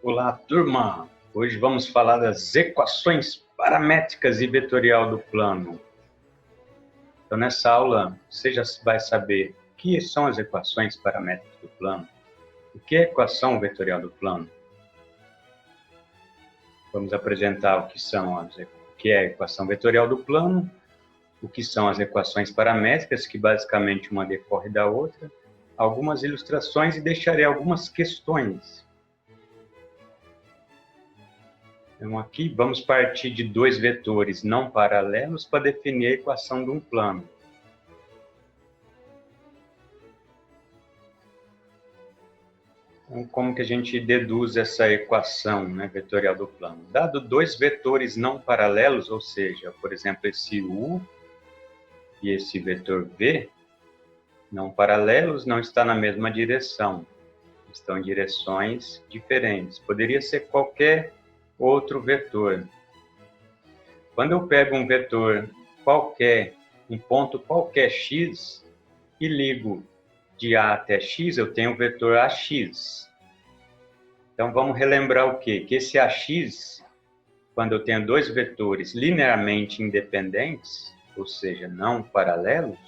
Olá, turma! Hoje vamos falar das equações paramétricas e vetorial do plano. Então, nessa aula, você já vai saber o que são as equações paramétricas do plano, o que é a equação vetorial do plano. Vamos apresentar o que é a equação vetorial do plano, o que são as equações paramétricas, que basicamente uma decorre da outra, algumas ilustrações e deixarei algumas questões. Então, aqui vamos partir de dois vetores não paralelos para definir a equação de um plano. Então, como que a gente deduz essa equação, vetorial do plano? Dado dois vetores não paralelos, ou seja, por exemplo, esse U e esse vetor V, não paralelos, não está na mesma direção, estão em direções diferentes. Poderia ser qualquer outro vetor. Quando eu pego um vetor qualquer, um ponto qualquer x, e ligo de A até x, eu tenho o vetor AX. Então, vamos relembrar o quê? Que esse AX, quando eu tenho dois vetores linearmente independentes, ou seja, não paralelos,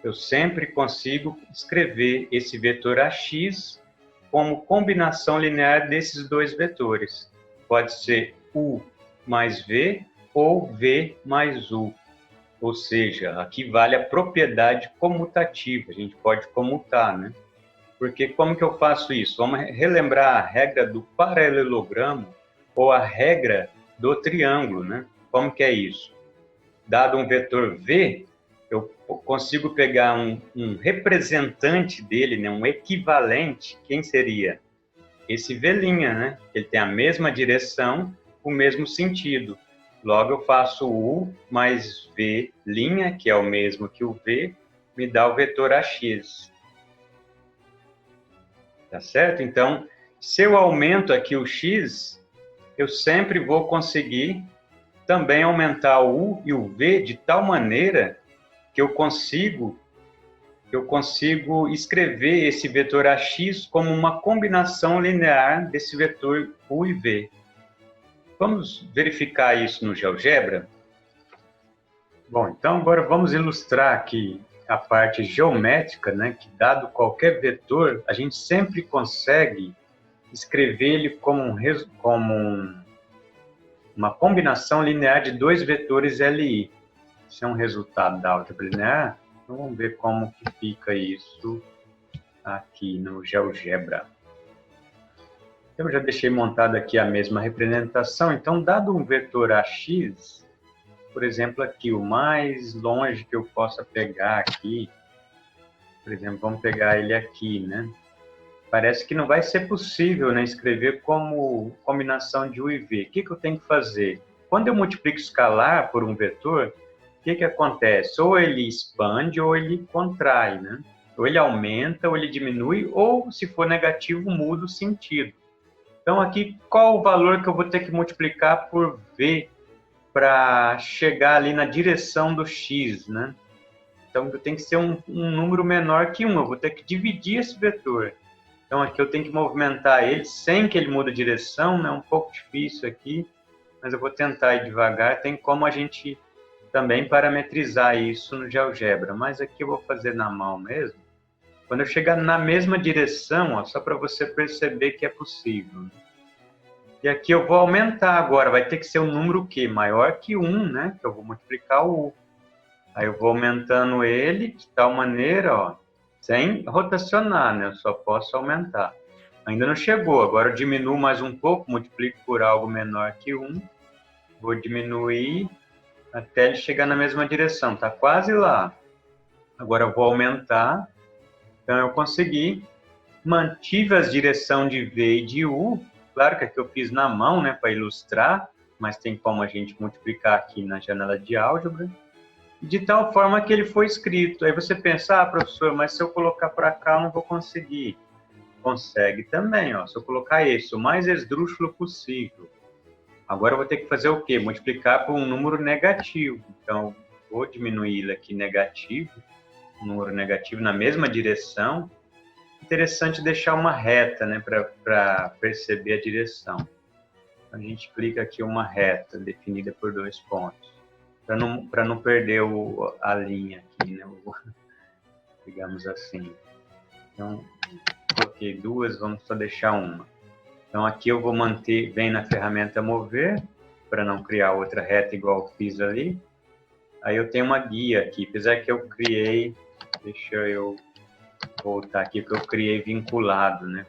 eu sempre consigo escrever esse vetor AX como combinação linear desses dois vetores. Pode ser U mais V ou V mais U. Ou seja, aqui vale a propriedade comutativa, a gente pode comutar, né? Porque como que eu faço isso? Vamos relembrar a regra do paralelogramo ou a regra do triângulo, né? Como que é isso? Dado um vetor V, eu consigo pegar um representante dele, né? Um equivalente, quem seria? Esse V', né? Ele tem a mesma direção, o mesmo sentido. Logo, eu faço U mais V', que é o mesmo que o V, me dá o vetor AX. Tá certo? Então, se eu aumento aqui o X, eu sempre vou conseguir também aumentar o U e o V de tal maneira que eu consigo escrever esse vetor AX como uma combinação linear desse vetor U e V. Vamos verificar isso no GeoGebra? Bom, então agora vamos ilustrar aqui a parte geométrica, né? Que dado qualquer vetor, a gente sempre consegue escrever ele como uma combinação linear de dois vetores LI. Isso é um resultado da álgebra linear. Então vamos ver como que fica isso aqui no GeoGebra. Eu já deixei montada aqui a mesma representação. Então, dado um vetor AX, por exemplo, aqui, o mais longe que eu possa pegar aqui, por exemplo, vamos pegar ele aqui, né? Parece que não vai ser possível, né, escrever como combinação de U e V. O que eu tenho que fazer? Quando eu multiplico escalar por um vetor, o que acontece? Ou ele expande ou ele contrai, né? Ou ele aumenta, ou ele diminui, ou, se for negativo, muda o sentido. Então, aqui, qual o valor que eu vou ter que multiplicar por V para chegar ali na direção do X, né? Então, tem que ser um número menor que 1. Eu vou ter que dividir esse vetor. Então, aqui eu tenho que movimentar ele sem que ele mude a direção, né? Um pouco difícil aqui, mas eu vou tentar ir devagar. Tem como a gente também parametrizar isso no GeoGebra, mas aqui eu vou fazer na mão mesmo. Quando eu chegar na mesma direção, ó, só para você perceber que é possível. E aqui eu vou aumentar agora, vai ter que ser um número que maior que 1, né? Que eu vou multiplicar o U. Aí eu vou aumentando ele de tal maneira, ó, sem rotacionar, né? Eu só posso aumentar. Ainda não chegou, agora eu diminuo mais um pouco, multiplico por algo menor que 1. Vou diminuir até ele chegar na mesma direção, tá quase lá. Agora eu vou aumentar, então eu consegui, mantive as direções de V e de U, claro que aqui eu fiz na mão, né, para ilustrar, mas tem como a gente multiplicar aqui na janela de álgebra, de tal forma que ele foi escrito. Aí você pensa, ah, professor, mas se eu colocar para cá eu não vou conseguir. Consegue também, ó, se eu colocar esse, o mais esdrúxulo possível. Agora eu vou ter que fazer o quê? Multiplicar por um número negativo. Então, vou diminuir ele aqui negativo, um número negativo na mesma direção, interessante deixar uma reta, né, para perceber a direção. A gente clica aqui uma reta definida por 2 pontos, para não perder a linha aqui, né, digamos assim. Então, coloquei 2, vamos só deixar uma. Então aqui eu vou manter, vem na ferramenta mover, para não criar outra reta igual eu fiz ali. Aí eu tenho uma guia aqui, apesar que eu criei, deixa eu voltar aqui, que eu criei vinculado, né,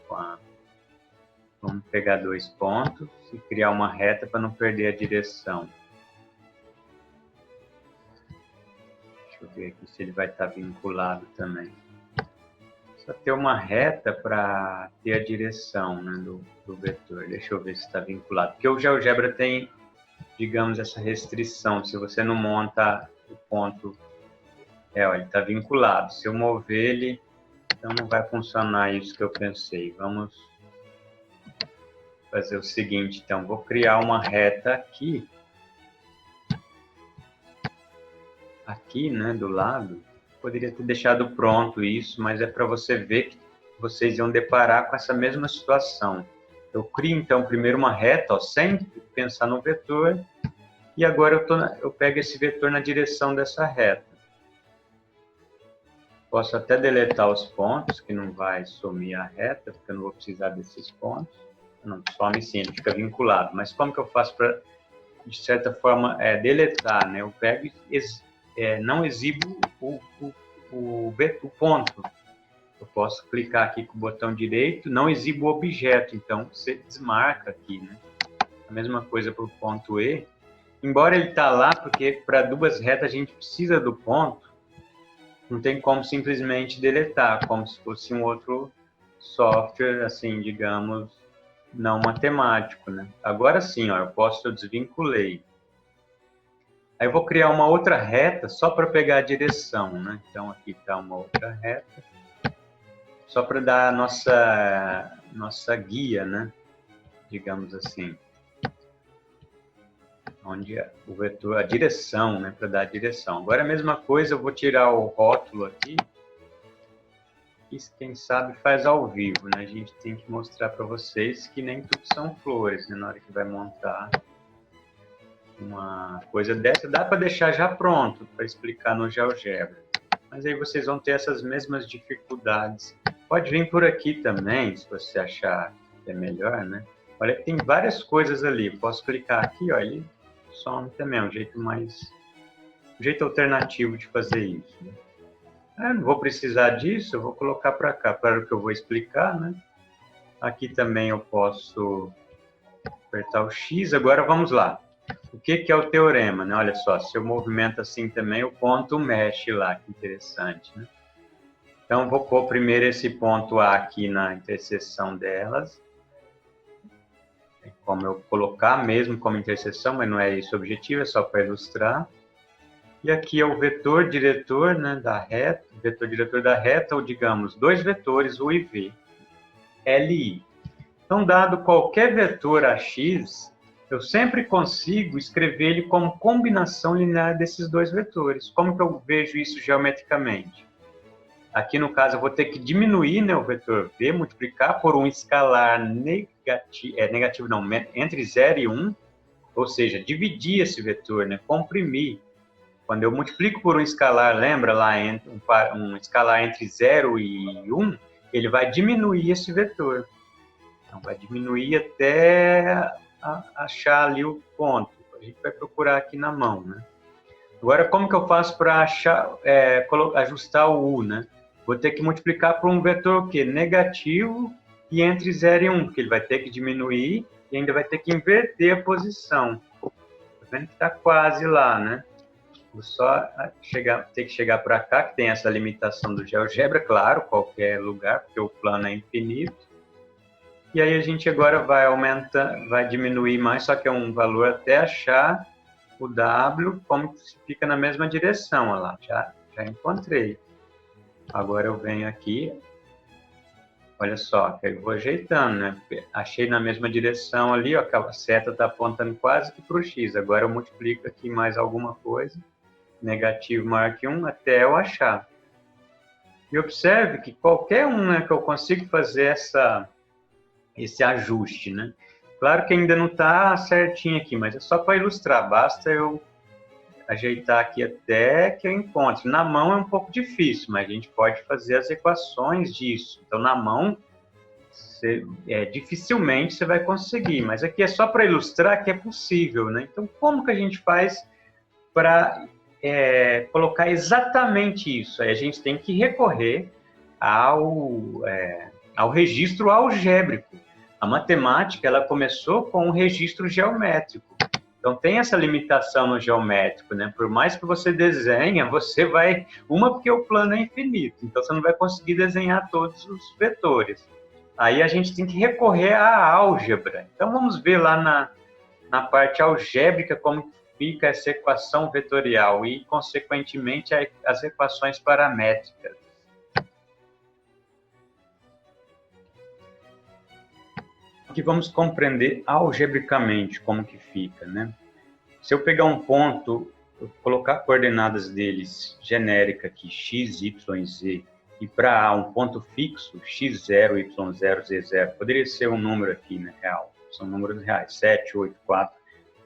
vamos pegar 2 pontos e criar uma reta para não perder a direção. Deixa eu ver aqui se ele vai estar vinculado também. Só ter uma reta para ter a direção, né, do vetor. Deixa eu ver se está vinculado. Porque o GeoGebra tem, digamos, essa restrição. Se você não monta o ponto, ó, ele está vinculado. Se eu mover ele, então não vai funcionar isso que eu pensei. Vamos fazer o seguinte, então, vou criar uma reta aqui, né, do lado. Poderia ter deixado pronto isso, mas é para você ver que vocês iam deparar com essa mesma situação. Eu crio, então, primeiro uma reta, ó, sem pensar no vetor, e agora eu pego esse vetor na direção dessa reta. Posso até deletar os pontos, que não vai sumir a reta, porque eu não vou precisar desses pontos. Não, some sim, ele fica vinculado. Mas como que eu faço para, de certa forma, deletar, né? Eu pego e não exibo o ponto. Eu posso clicar aqui com o botão direito, não exibo o objeto, então você desmarca aqui, né? A mesma coisa para o ponto E. Embora ele está lá, porque para 2 retas a gente precisa do ponto, não tem como simplesmente deletar, como se fosse um outro software, assim, digamos, não matemático, né? Agora sim, ó, eu desvinculei. Aí eu vou criar uma outra reta só para pegar a direção, né? Então aqui está uma outra reta, só para dar a nossa guia, né? Digamos assim. Onde o vetor, a direção, né? Para dar a direção. Agora a mesma coisa, eu vou tirar o rótulo aqui. E quem sabe faz ao vivo, né? A gente tem que mostrar para vocês que nem tudo são flores, né? Na hora que vai montar uma coisa dessa, dá para deixar já pronto para explicar no GeoGebra. Mas aí vocês vão ter essas mesmas dificuldades. Pode vir por aqui também, se você achar que é melhor, né? Olha que tem várias coisas ali. Posso clicar aqui, ó, ele some também, um jeito alternativo de fazer isso, né? Não vou precisar disso, eu vou colocar para cá, para o que eu vou explicar, né? Aqui também eu posso apertar o X. Agora vamos lá. O que é o teorema, né? Olha só, se eu movimento assim também, o ponto mexe lá, que interessante, né? Então, vou pôr primeiro esse ponto A aqui na interseção delas. Tem como eu colocar mesmo como interseção, mas não é esse o objetivo, é só para ilustrar. E aqui é o vetor diretor, né, da reta, vetor diretor da reta, ou digamos, 2 vetores, U e V, LI. Então, dado qualquer vetor AX, eu sempre consigo escrever ele como combinação linear desses 2 vetores. Como que eu vejo isso geometricamente? Aqui, no caso, eu vou ter que diminuir, né, o vetor V, multiplicar por um escalar negativo não, entre 0 e 1, ou seja, dividir esse vetor, né, comprimir. Quando eu multiplico por um escalar, lembra lá, um escalar entre 0 e 1, ele vai diminuir esse vetor. Então, vai diminuir até achar ali o ponto. A gente vai procurar aqui na mão, né? Agora, como que eu faço para ajustar o U, né? Vou ter que multiplicar por um vetor o quê? Negativo e entre 0 e 1, porque ele vai ter que diminuir e ainda vai ter que inverter a posição. Tá vendo que está quase lá, né? Vou só ter que chegar para cá, que tem essa limitação do GeoGebra, claro, qualquer lugar, porque o plano é infinito. E aí a gente agora vai aumentar, vai diminuir mais, só que é um valor até achar o W, como fica na mesma direção, olha lá, já encontrei. Agora eu venho aqui, olha só, que eu vou ajeitando, né? Achei na mesma direção ali, ó, a seta está apontando quase que para o X. Agora eu multiplico aqui mais alguma coisa, negativo maior que 1, até eu achar. E observe que qualquer um, né, que eu consigo fazer esse ajuste, né? Claro que ainda não está certinho aqui, mas é só para ilustrar, basta eu ajeitar aqui até que eu encontre. Na mão é um pouco difícil, mas a gente pode fazer as equações disso. Então, na mão, dificilmente você vai conseguir, mas aqui é só para ilustrar que é possível, né? Então, como que a gente faz para colocar exatamente isso? Aí a gente tem que recorrer ao registro algébrico. A matemática, ela começou com um registro geométrico. Então, tem essa limitação no geométrico, né? Por mais que você desenha, você vai... porque o plano é infinito, então você não vai conseguir desenhar todos os vetores. Aí a gente tem que recorrer à álgebra. Então, vamos ver lá na parte algébrica como fica essa equação vetorial e, consequentemente, as equações paramétricas. Aqui vamos compreender algebricamente como que fica, né? Se eu pegar um ponto, colocar coordenadas deles genérica aqui, x, y, z, e para A um ponto fixo, x0, y0, z0, poderia ser um número aqui, né, real, são números reais, 7, 8, 4,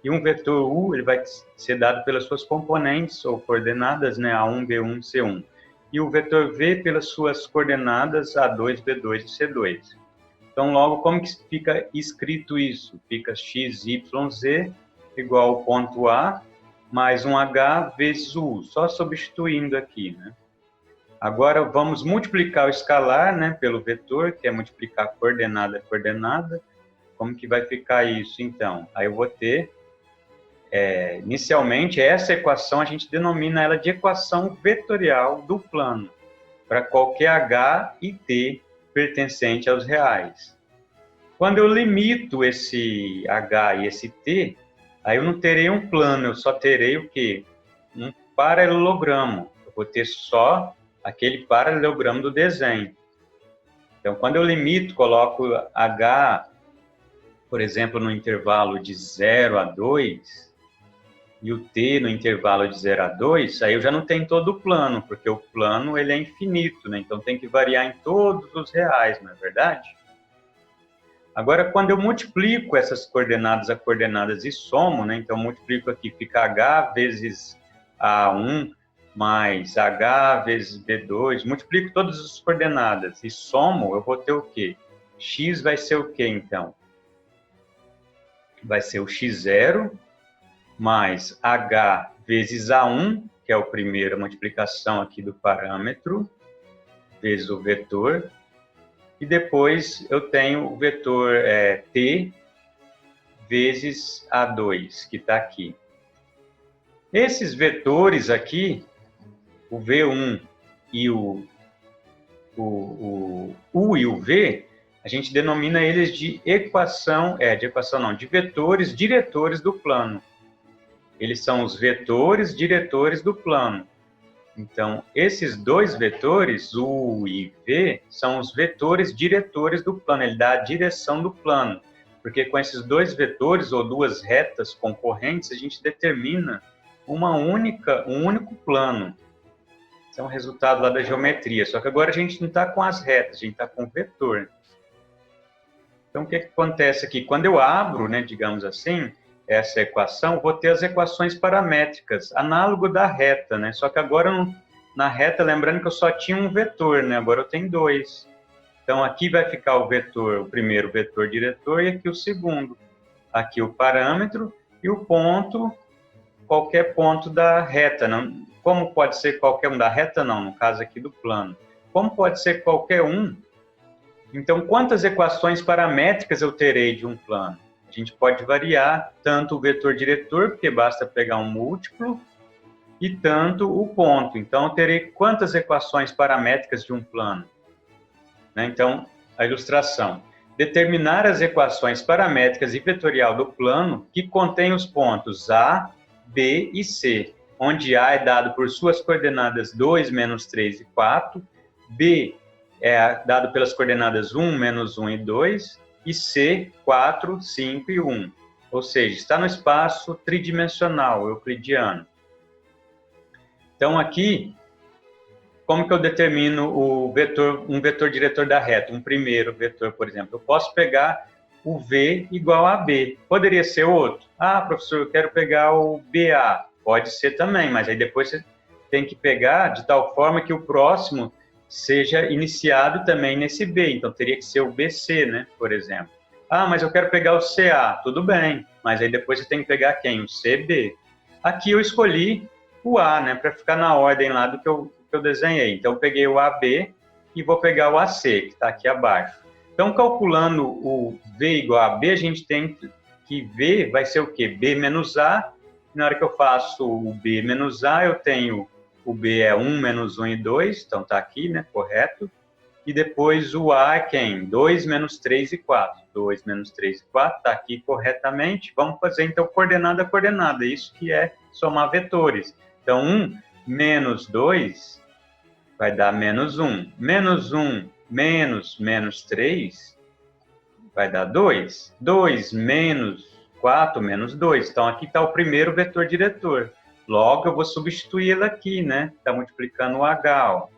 e um vetor u, ele vai ser dado pelas suas componentes ou coordenadas, né, A1, B1, C1, e o vetor v pelas suas coordenadas A2, B2 e C2. Então, logo, como que fica escrito isso? Fica x, y, z igual ao ponto A mais um h vezes o u, só substituindo aqui, né? Agora, vamos multiplicar o escalar, né, pelo vetor, que é multiplicar coordenada a coordenada. Como que vai ficar isso, então? Aí eu vou ter, inicialmente, essa equação, a gente denomina ela de equação vetorial do plano, para qualquer h e t pertencente aos reais. Quando eu limito esse h e esse t, aí eu não terei um plano, eu só terei o quê? Um paralelogramo. Eu vou ter só aquele paralelogramo do desenho. Então, quando eu limito, coloco h, por exemplo, no intervalo de 0 a 2, e o t no intervalo de 0 a 2, aí eu já não tenho todo o plano, porque o plano ele é infinito, né? Então tem que variar em todos os reais, não é verdade? Agora, quando eu multiplico essas coordenadas a coordenadas e somo, né? Então, multiplico aqui, fica h vezes A1 mais h vezes B2, multiplico todas as coordenadas e somo, eu vou ter o quê? X vai ser o quê, então? Vai ser o x0 mais h vezes A1, que é a primeira multiplicação aqui do parâmetro, vezes o vetor. E depois eu tenho o vetor t vezes A2, que está aqui. Esses vetores aqui, o V1 e o U e o V, a gente denomina eles de de vetores diretores do plano. Eles são os vetores diretores do plano. Então, esses dois vetores, U e V, são os vetores diretores do plano. Ele dá a direção do plano. Porque com esses dois vetores, ou duas retas concorrentes, a gente determina um único plano. Esse é um resultado lá da geometria. Só que agora a gente não está com as retas, a gente está com o vetor. Então, o que acontece aqui? Quando eu abro, né, digamos assim, essa equação, vou ter as equações paramétricas, análogo da reta, né? Só que agora, na reta, lembrando que eu só tinha um vetor, né? Agora eu tenho dois. Então, aqui vai ficar o primeiro vetor diretor e aqui o segundo. Aqui o parâmetro e o ponto, qualquer ponto da reta. Não, como pode ser qualquer um da reta? Não, no caso aqui do plano. Como pode ser qualquer um? Então, quantas equações paramétricas eu terei de um plano? A gente pode variar tanto o vetor diretor, porque basta pegar um múltiplo, e tanto o ponto. Então, eu terei quantas equações paramétricas de um plano? Né? Então, a ilustração. Determinar as equações paramétricas e vetorial do plano que contém os pontos A, B e C, onde A é dado por suas coordenadas 2, menos 3 e 4, B é dado pelas coordenadas 1, menos 1 e 2, e C, 4, 5 e 1. Ou seja, está no espaço tridimensional, euclidiano. Então, aqui, como que eu determino o vetor, um vetor diretor da reta? Um primeiro vetor, por exemplo. Eu posso pegar o V igual a B. Poderia ser outro? Ah, professor, eu quero pegar o BA. Pode ser também, mas aí depois você tem que pegar de tal forma que o próximo seja iniciado também nesse B. Então, teria que ser o BC, né, por exemplo. Ah, mas eu quero pegar o CA. Tudo bem, mas aí depois você tem que pegar quem? O CB. Aqui eu escolhi o A, né, para ficar na ordem lá do que eu desenhei. Então, eu peguei o AB e vou pegar o AC, que está aqui abaixo. Então, calculando o V igual a B, a gente tem que V vai ser o quê? B menos A. Na hora que eu faço o B menos A, eu tenho o B é 1 menos 1 e 2, então está aqui, né, correto. E depois o A é quem? 2 menos 3 e 4. 2 menos 3 e 4 está aqui corretamente. Vamos fazer, então, coordenada a coordenada. Isso que é somar vetores. Então, 1 menos 2 vai dar menos 1. Menos 1 menos 3 vai dar 2. 2 menos 4 menos 2. Então, aqui está o primeiro vetor diretor. Logo, eu vou substituir ele aqui, né? Está multiplicando o H, ó.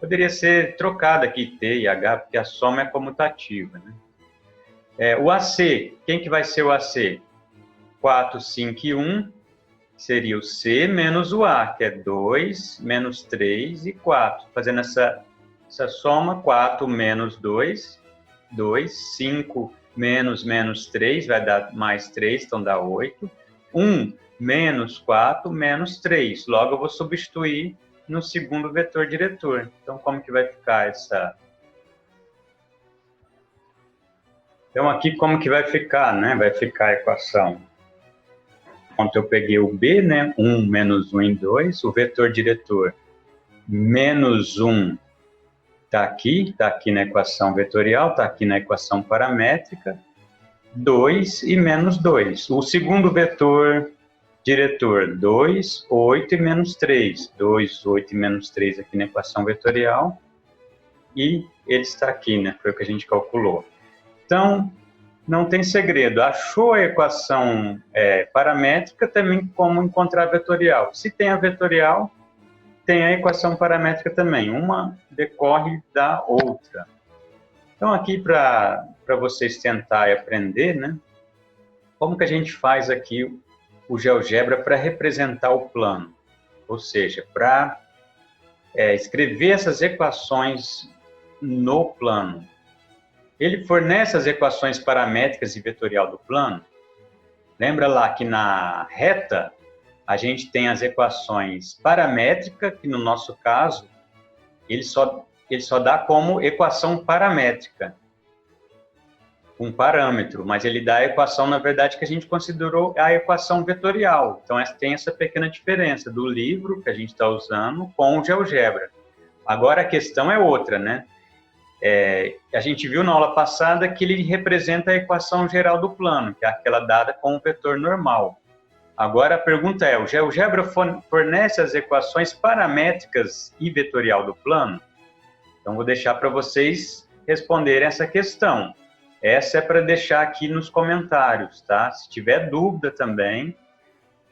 Poderia ser trocado aqui T e H, porque a soma é comutativa, né? O AC, quem que vai ser o AC? 4, 5 e 1 seria o C menos o A, que é 2, menos 3 e 4. Fazendo essa soma, 4 menos 2, 2, 5 menos 3, vai dar mais 3, então dá 8. 1 menos 4 menos 3. Logo, eu vou substituir no segundo vetor diretor. Então, como que vai ficar essa... Então, aqui como que vai ficar, né? Vai ficar a equação. Quando eu peguei o B, né? 1 menos 1 em 2. O vetor diretor menos 1 está aqui na equação vetorial, está aqui na equação paramétrica. 2 e menos 2. O segundo vetor diretor, 2, 8 e menos 3. 2, 8 e menos 3 aqui na equação vetorial. E ele está aqui, né? Foi o que a gente calculou. Então, não tem segredo. Achou a equação paramétrica, também como encontrar a vetorial. Se tem a vetorial, tem a equação paramétrica também. Uma decorre da outra. Então, aqui para vocês tentarem aprender, né? Como que a gente faz aqui o GeoGebra para representar o plano? Ou seja, para escrever essas equações no plano. Ele fornece as equações paramétricas e vetorial do plano. Lembra lá que na reta a gente tem as equações paramétricas, que no nosso caso ele só dá como equação paramétrica, um parâmetro, mas ele dá a equação, na verdade, que a gente considerou a equação vetorial. Então, tem essa pequena diferença do livro que a gente está usando com o GeoGebra. Agora, a questão é outra, né? A gente viu na aula passada que ele representa a equação geral do plano, que é aquela dada com o vetor normal. Agora, a pergunta é, o GeoGebra fornece as equações paramétricas e vetorial do plano? Então, vou deixar para vocês responderem essa questão. Essa é para deixar aqui nos comentários, tá? Se tiver dúvida também,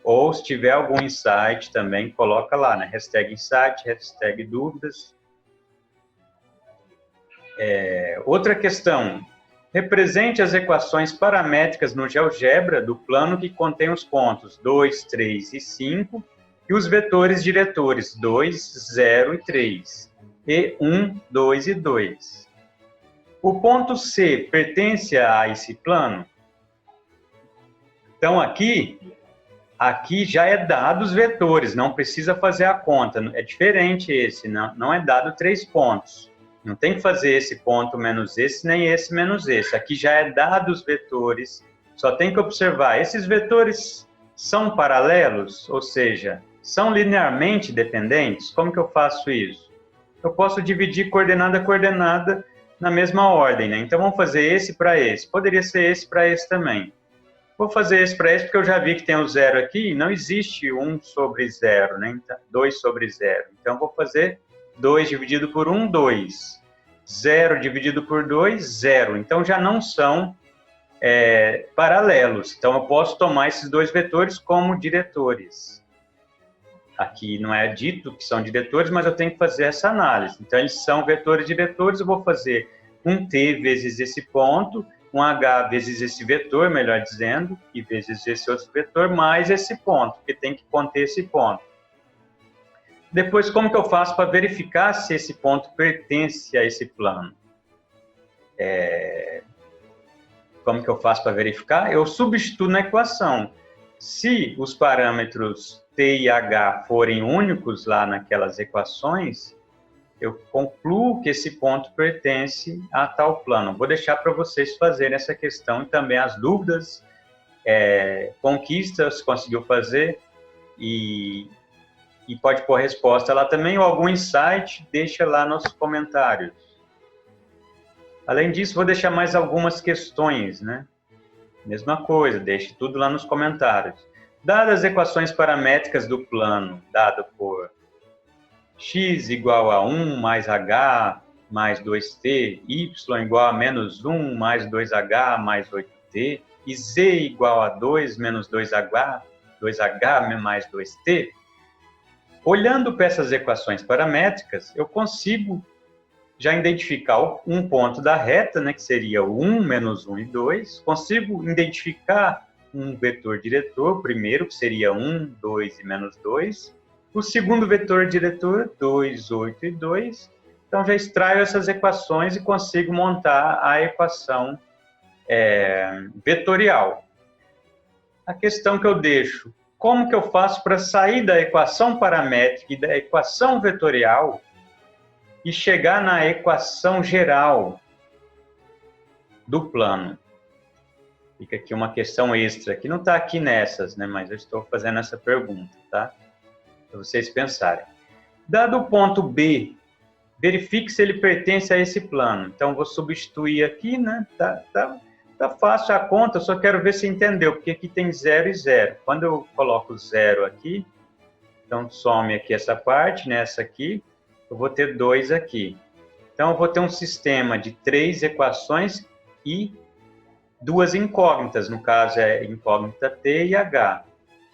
ou se tiver algum insight também, coloca lá, né? Hashtag insight, hashtag dúvidas. Outra questão. Represente as equações paramétricas no GeoGebra do plano que contém os pontos 2, 3 e 5 e os vetores diretores 2, 0 e 3 e 1, 2 e 2. O ponto C pertence a esse plano? Então, aqui já é dado os vetores, não precisa fazer a conta. É diferente esse, não é dado 3 pontos. Não tem que fazer esse ponto menos esse, nem esse menos esse. Aqui já é dado os vetores, só tem que observar. Esses vetores são paralelos, ou seja, são linearmente dependentes? Como que eu faço isso? Eu posso dividir coordenada a coordenada na mesma ordem, né? Então, vamos fazer esse para esse. Poderia ser esse para esse também. Vou fazer esse para esse porque eu já vi que tem o zero aqui. Não existe 1 sobre 0, né? 2 sobre 0. Então, vou fazer 2 dividido por 1, 2. 0 dividido por 2, 0. Então, já não são paralelos. Então, eu posso tomar esses dois vetores como diretores. aqui não é dito que são diretores, mas eu tenho que fazer essa análise. Então, eles são vetores diretores, eu vou fazer um t vezes esse ponto, um h vezes esse vetor, melhor dizendo, e vezes esse outro vetor, mais esse ponto, porque tem que conter esse ponto. Depois, como que eu faço para verificar se esse ponto pertence a esse plano? Como que eu faço para verificar? Eu substituo na equação. Se os parâmetros t e h forem únicos lá naquelas equações, eu concluo que esse ponto pertence a tal plano. Vou deixar para vocês fazerem essa questão e também as dúvidas, conquistas, conseguiu fazer, e pode pôr resposta lá também, ou algum insight, deixa lá nos comentários. Além disso, vou deixar mais algumas questões, né? Mesma coisa, deixe tudo lá nos comentários. Dadas as equações paramétricas do plano, dado por x igual a 1 mais h mais 2t, y igual a menos 1 mais 2h mais 8t, e z igual a 2 menos 2h mais 2t, olhando para essas equações paramétricas, eu consigo já identificar um ponto da reta, né, que seria o 1, menos 1 e 2. Consigo identificar um vetor diretor, o primeiro, que seria 1, 2 e menos 2. O segundo vetor diretor, 2, 8 e 2. Então, já extraio essas equações e consigo montar a equação vetorial. A questão que eu deixo, como que eu faço para sair da equação paramétrica e da equação vetorial e chegar na equação geral do plano? Fica aqui uma questão extra, que não está aqui nessas, né? Mas eu estou fazendo essa pergunta, tá? Para vocês pensarem. Dado o ponto B, verifique se ele pertence a esse plano. Então, vou substituir aqui, né? Tá fácil a conta, eu só quero ver se entendeu, porque aqui tem 0 e 0. Quando eu coloco 0 aqui, então some aqui essa parte, nessa aqui, eu vou ter 2 aqui. Então, eu vou ter um sistema de 3 equações e 2 incógnitas, no caso é incógnita t e h.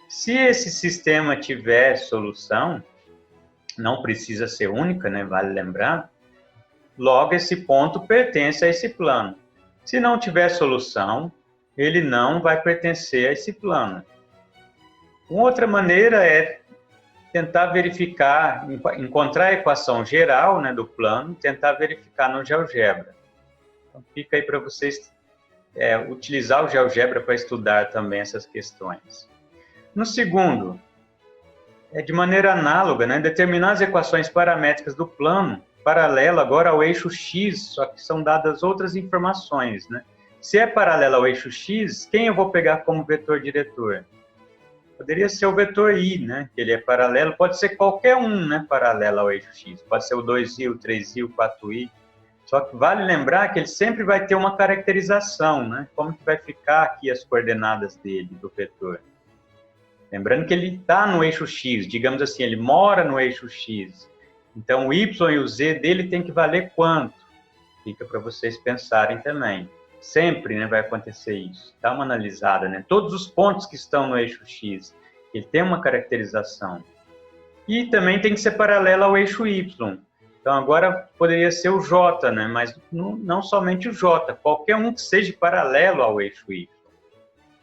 Se esse sistema tiver solução, não precisa ser única, né? Vale lembrar, logo esse ponto pertence a esse plano. Se não tiver solução, ele não vai pertencer a esse plano. Uma outra maneira é tentar verificar, encontrar a equação geral, né, do plano, tentar verificar no GeoGebra. Então, fica aí para vocês utilizar o GeoGebra para estudar também essas questões. No segundo, de maneira análoga, né, determinar as equações paramétricas do plano paralelo agora ao eixo X, só que são dadas outras informações, né? Se é paralelo ao eixo X, quem eu vou pegar como vetor diretor? Poderia ser o vetor I, né? Que ele é paralelo, pode ser qualquer um, né? Paralelo ao eixo X. Pode ser o 2i, o 3i, o 4i. Só que vale lembrar que ele sempre vai ter uma caracterização, né? Como que vai ficar aqui as coordenadas dele, do vetor. Lembrando que ele está no eixo X, digamos assim, ele mora no eixo X. Então, o Y e o Z dele tem que valer quanto? Fica para vocês pensarem também. Sempre, né, vai acontecer isso. Dá uma analisada, né? Todos os pontos que estão no eixo X, ele tem uma caracterização. E também tem que ser paralelo ao eixo Y. Então, agora poderia ser o J, né? Mas não somente o J, qualquer um que seja paralelo ao eixo Y.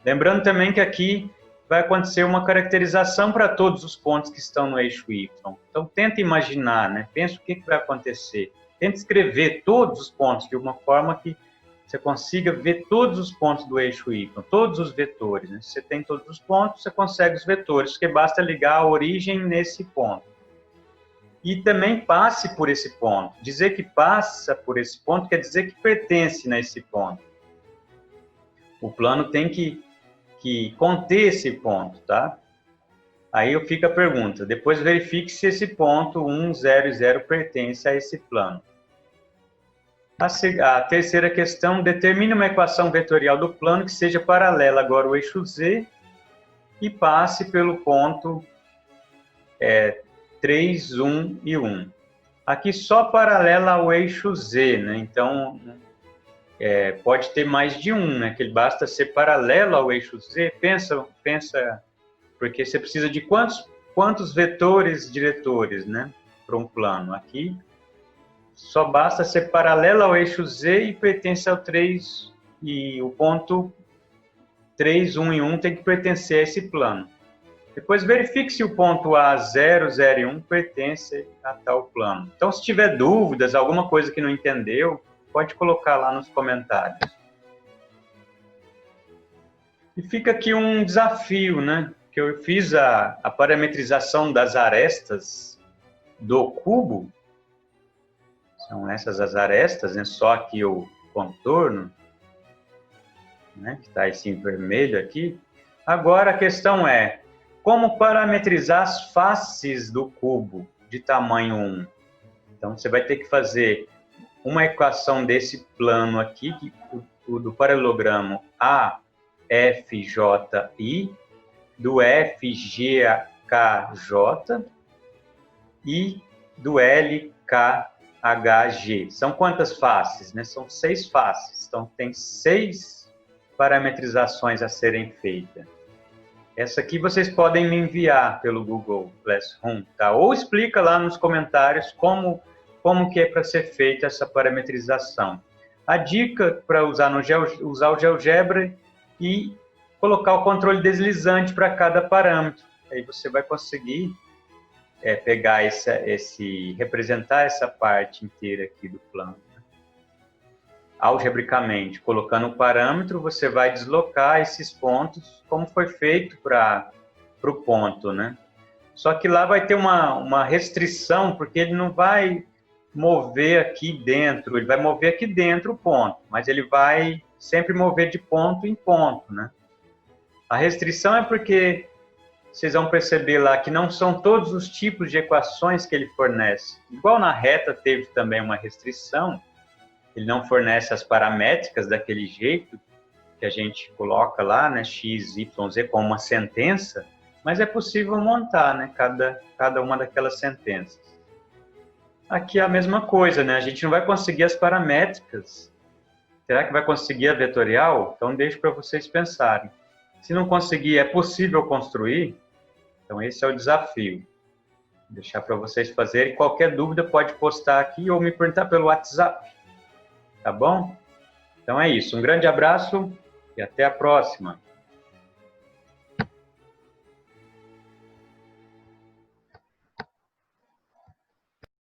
Lembrando também que aqui vai acontecer uma caracterização para todos os pontos que estão no eixo Y. Então, tenta imaginar, né? Pensa o que vai acontecer. Tenta escrever todos os pontos de uma forma que você consiga ver todos os pontos do eixo Y, todos os vetores, né? Se você tem todos os pontos, você consegue os vetores, porque basta ligar a origem nesse ponto. E também passe por esse ponto. Dizer que passa por esse ponto quer dizer que pertence nesse ponto. O plano tem que conter esse ponto, tá? Aí fica a pergunta. Depois verifique se esse ponto 1, 0 e 0 pertence a esse plano. A terceira questão, determine uma equação vetorial do plano que seja paralela agora ao eixo Z e passe pelo ponto 3, 1 e 1. Aqui só paralela ao eixo Z, né? Então, pode ter mais de um, né? Que basta ser paralelo ao eixo Z. Pensa, porque você precisa de quantos quantos vetores diretores, né, para um plano. Aqui só basta ser paralela ao eixo Z e pertence ao 3, e o ponto 3, 1 e 1 tem que pertencer a esse plano. Depois verifique se o ponto A, 0, 0 e 1 pertence a tal plano. Então, se tiver dúvidas, alguma coisa que não entendeu, pode colocar lá nos comentários. E fica aqui um desafio, né? Que eu fiz a parametrização das arestas do cubo. São essas as arestas, né? Só aqui o contorno, né? Que está esse em vermelho aqui. Agora a questão é, como parametrizar as faces do cubo de tamanho 1? Então, você vai ter que fazer uma equação desse plano aqui, o do paralelogramo AFJI, do FGKJ e do LKHG. São quantas faces, né? São 6 faces. Então, tem 6 parametrizações a serem feitas. Essa aqui vocês podem me enviar pelo Google Classroom, tá? Ou explica lá nos comentários como que é para ser feita essa parametrização. A dica para usar usar o GeoGebra e colocar o controle deslizante para cada parâmetro. Aí você vai conseguir pegar representar essa parte inteira aqui do plano. Algebricamente, colocando o parâmetro, você vai deslocar esses pontos, como foi feito para o ponto, né? Só que lá vai ter uma restrição, porque ele não vai mover aqui dentro, ele vai mover aqui dentro o ponto, mas ele vai sempre mover de ponto em ponto, né? A restrição é porque vocês vão perceber lá que não são todos os tipos de equações que ele fornece. Igual na reta teve também uma restrição, ele não fornece as paramétricas daquele jeito que a gente coloca lá, né, x, y, z, como uma sentença, mas é possível montar, né, cada uma daquelas sentenças. Aqui é a mesma coisa, né, a gente não vai conseguir as paramétricas. Será que vai conseguir a vetorial? Então, deixo para vocês pensarem. Se não conseguir, é possível construir? Então, esse é o desafio. Vou deixar para vocês fazerem. Qualquer dúvida pode postar aqui ou me perguntar pelo WhatsApp. Tá bom? Então é isso. Um grande abraço e até a próxima.